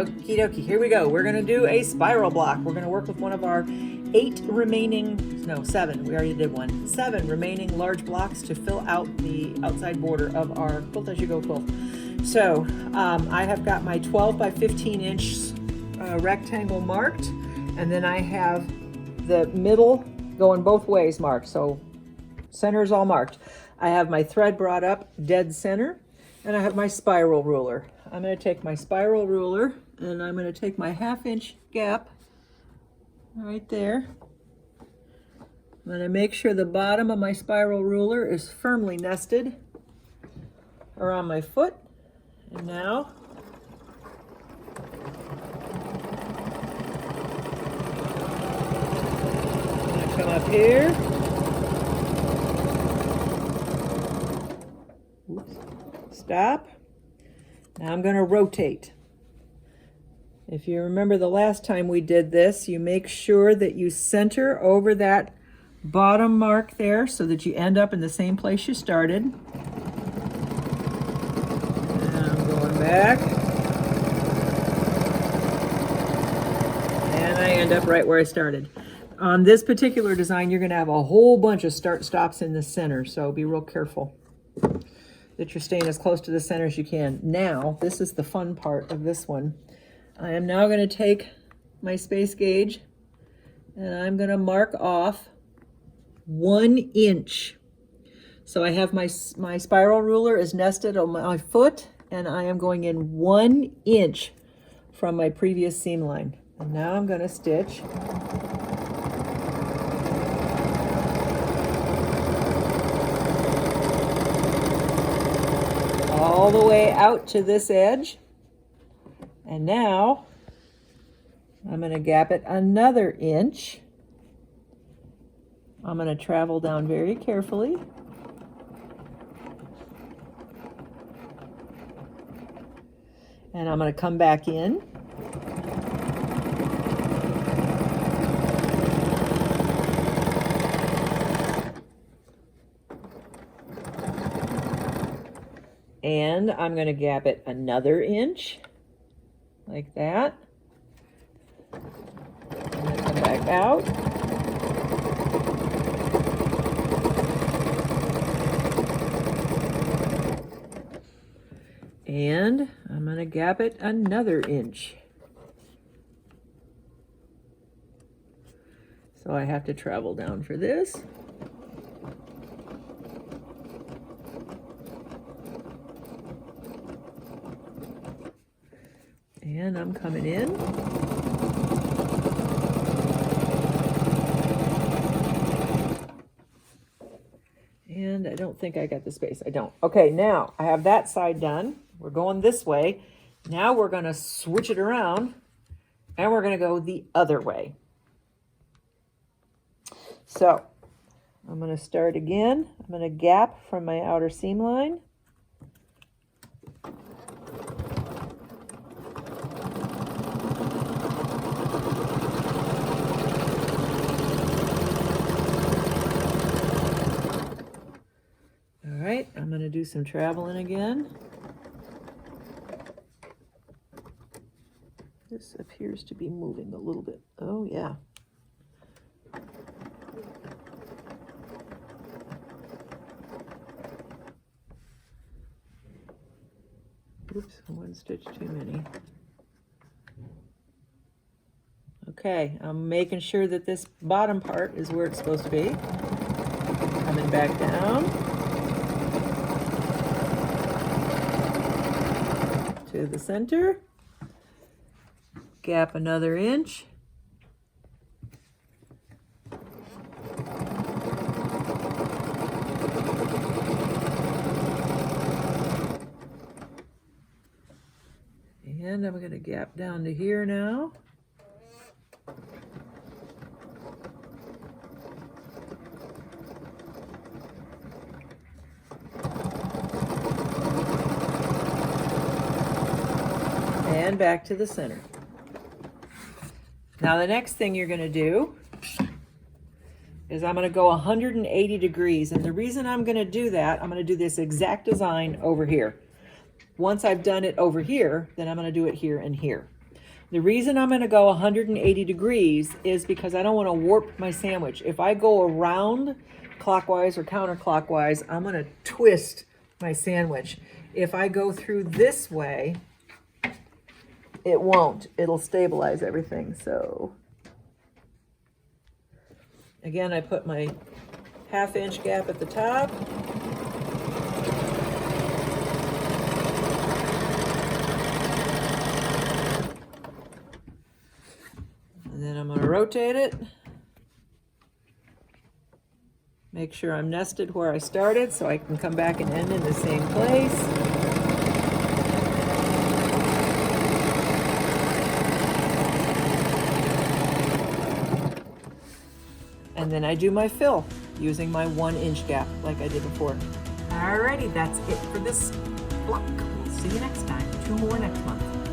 Okie dokie, here we go. We're gonna do a spiral block. We're gonna work with one of our 7, we already did one. 7 remaining large blocks to fill out the outside border of our Quilt As You Go quilt. So I have got my 12 by 15 inch rectangle marked, and then I have the middle going both ways marked, so center is all marked. I have my thread brought up dead center, and I have my spiral ruler. I'm going to take my spiral ruler and I'm going to take my 1/2 inch gap right there. I'm going to make sure the bottom of my spiral ruler is firmly nested around my foot. And now I'm going to come up here. Oops. Stop. Now I'm going to rotate. If you remember the last time we did this, you make sure that you center over that bottom mark there so that you end up in the same place you started. And I'm going back. And I end up right where I started. On this particular design, you're going to have a whole bunch of start stops in the center, so be real careful that you're staying as close to the center as you can. Now, this is the fun part of this one. I am now going to take my space gauge and I'm going to mark off 1 inch. So I have my spiral ruler is nested on my foot, and I am going in 1 inch from my previous seam line. And now I'm going to stitch all the way out to this edge. And now I'm going to gap it another inch. I'm going to travel down very carefully. And I'm going to come back in. And I'm going to gap it another inch, like that. And then come back out. And I'm going to gap it another inch. So I have to travel down for this. And I'm coming in. And I don't think I got the space. I don't. Okay, now I have that side done. We're going this way. Now we're going to switch it around and we're going to go the other way. So I'm going to start again. I'm going to gap from my outer seam line. I'm going to do some traveling again. This appears to be moving a little bit. Oh, yeah. Oops, one stitch too many. Okay, I'm making sure that this bottom part is where it's supposed to be. Coming back down to the center, gap another inch, and I'm going to gap down to here now. And back to the center. Now the next thing you're going to do is I'm going to go 180 degrees. And the reason I'm going to do that, I'm going to do this exact design over here. Once I've done it over here, then I'm going to do it here and here. The reason I'm going to go 180 degrees is because I don't want to warp my sandwich. If I go around clockwise or counterclockwise, I'm going to twist my sandwich. If I go through this way, it won't. It'll stabilize everything. So again, I put my 1/2 inch gap at the top. And then I'm going to rotate it. Make sure I'm nested where I started so I can come back and end in the same place. And then I do my fill using my 1 inch gap like I did before. Alrighty, that's it for this block. We'll see you next time. 2 more next month.